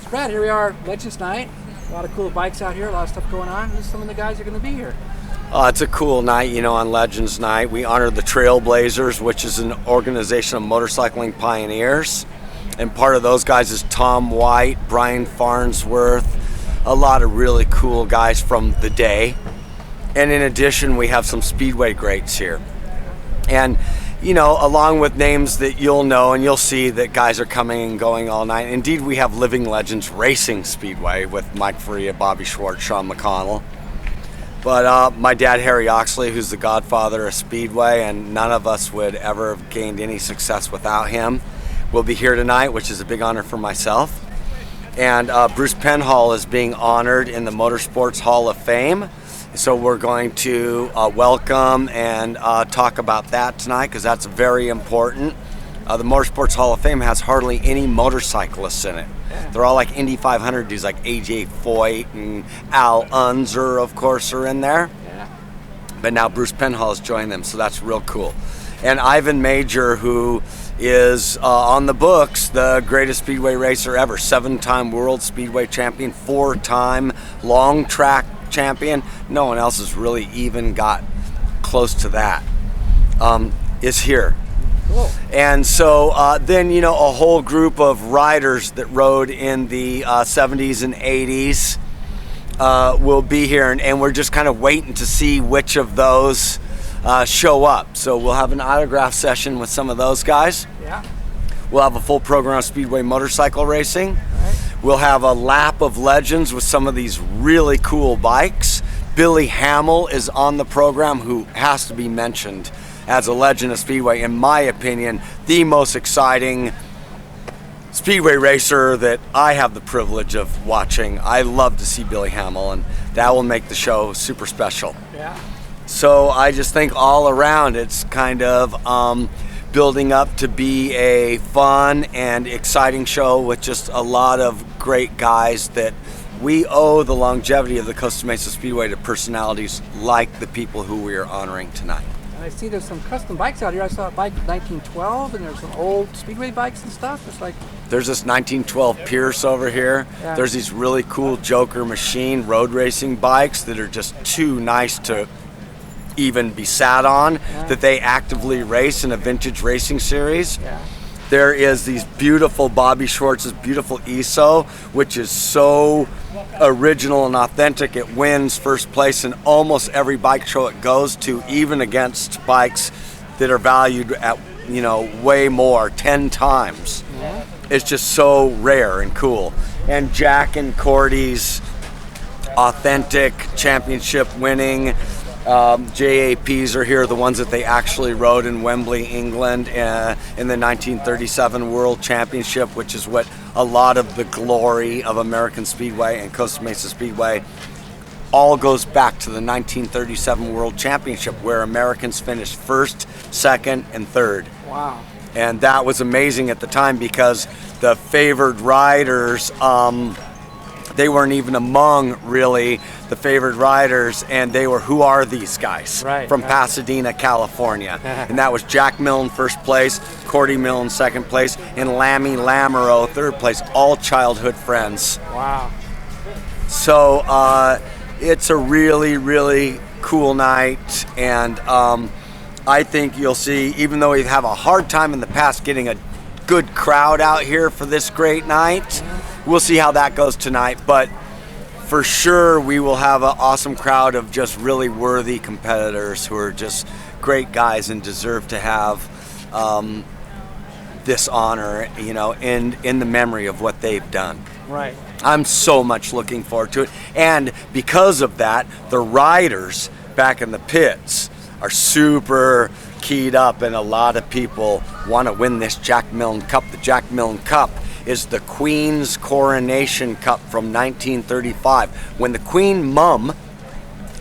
Brad, here we are, Legends Night. A lot of cool bikes out here, a lot of stuff going on. Some of the guys are going to be here. It's a cool night, on Legends Night. We honor the Trailblazers, which is an organization of motorcycling pioneers. And part of those guys is Tom White, Brian Farnsworth, a lot of really cool guys from the day. And in addition, we have some Speedway greats here. And, along with names that you'll know and you'll see that guys are coming and going all night. Indeed, we have Living Legends Racing Speedway with Mike Faria, Bobby Schwartz, Sean McConnell. But my dad, Harry Oxley, who's the godfather of Speedway, and none of us would ever have gained any success without him, will be here tonight, which is a big honor for myself. And Bruce Penhall is being honored in the Motorsports Hall of Fame. So we're going to welcome and talk about that tonight because that's very important. The Motorsports Hall of Fame has hardly any motorcyclists in it. They're all like Indy 500 dudes like AJ Foyt and Al Unser, of course, are in there. Yeah. But now Bruce Penhall has joined them, so that's real cool. And Ivan Major, who is on the books, the greatest speedway racer ever, 7-time world speedway champion, 4-time long track champion. No one else has really even got close to that, is here. Cool. And so then, a whole group of riders that rode in the 70s and 80s will be here, and we're just kind of waiting to see which of those show up. So we'll have an autograph session with some of those guys. Yeah. We'll have a full program of Speedway motorcycle racing. Right. We'll have a lap of legends with some of these really cool bikes. Billy Hamill is on the program, who has to be mentioned as a legend of Speedway. In my opinion, the most exciting Speedway racer that I have the privilege of watching. I love to see Billy Hamill, and that will make the show super special. Yeah. So I just think all around it's kind of building up to be a fun and exciting show with just a lot of great guys that we owe the longevity of the Costa Mesa Speedway to personalities like the people who we are honoring tonight. And I see there's some custom bikes out here. I saw a bike 1912, and there's some old Speedway bikes and stuff. It's like... There's this 1912 Pierce over here. Yeah. There's these really cool Joker Machine road racing bikes that are just too nice to even be sat on, that they actively race in a vintage racing series. Yeah. There is these beautiful Bobby Schwartz's beautiful ESO, which is so original and authentic. It wins first place in almost every bike show it goes to, even against bikes that are valued at, way more, 10 times. Yeah. It's just so rare and cool. And Jack and Cordy's authentic championship winning JAPs are here, the ones that they actually rode in Wembley, England in the 1937 World Championship, which is what a lot of the glory of American Speedway and Costa Mesa Speedway all goes back to the 1937 World Championship, where Americans finished first, second, and third. Wow. And that was amazing at the time because the favored riders, they weren't even among really the favored riders, and they were, who are these guys? Right, from right. Pasadena, California. And that was Jack Milne first place, Cordy Milne second place, and Lammy Lamoureux third place, all childhood friends. Wow. So it's a really, really cool night, and I think you'll see, even though we have a hard time in the past getting a good crowd out here for this great night, we'll see how that goes tonight, but for sure we will have an awesome crowd of just really worthy competitors who are just great guys and deserve to have this honor, in the memory of what they've done. Right. I'm so much looking forward to it, and because of that, the riders back in the pits are super keyed up, and a lot of people want to win this Jack Milne Cup. The Jack Milne Cup is the Queen's Coronation Cup from 1935. When the Queen Mum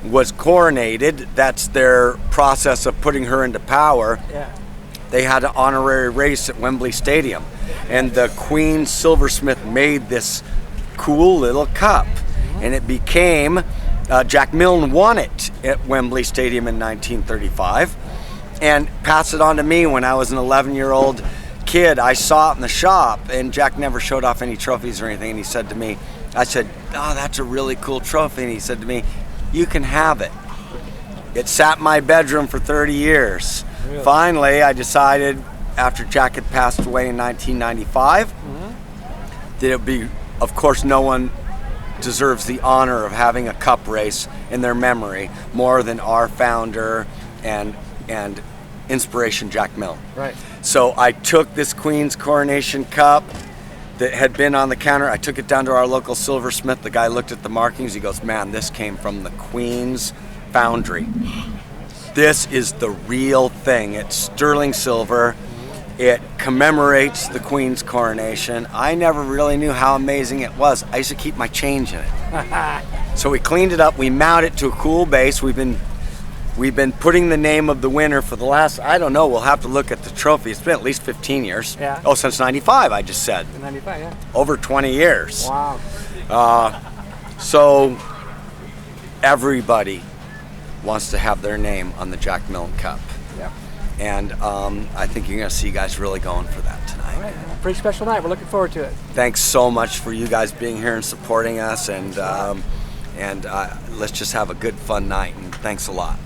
was coronated, that's their process of putting her into power. Yeah. They had an honorary race at Wembley Stadium, and the Queen Silversmith made this cool little cup, and it became Jack Milne won it at Wembley Stadium in 1935 and passed it on to me when I was an 11-year-old kid, I saw it in the shop, and Jack never showed off any trophies or anything, and he said to me, I said, oh, that's a really cool trophy, and he said to me, you can have it. It sat in my bedroom for 30 years. Really? Finally, I decided, after Jack had passed away in 1995, that it would be, of course, no one deserves the honor of having a cup race in their memory more than our founder and inspiration, Jack Milne. Right. So I took this Queen's Coronation Cup that had been on the counter. I took it down to our local silversmith. The guy looked at the markings. He goes, man, this came from the Queen's foundry. This is the real thing. It's sterling silver. It commemorates the Queen's coronation. I never really knew how amazing it was. I used to keep my change in it. So we cleaned it up. We mounted it to a cool base. We've been putting the name of the winner for the last, I don't know, we'll have to look at the trophy. It's been at least 15 years. Yeah. Oh, since 95, I just said. 95, yeah. Over 20 years. Wow. So everybody wants to have their name on the Jack Milne Cup. Yep. And I think you're going to see guys really going for that tonight. All right. Pretty special night. We're looking forward to it. Thanks so much for you guys being here and supporting us, and let's just have a good, fun night, and thanks a lot.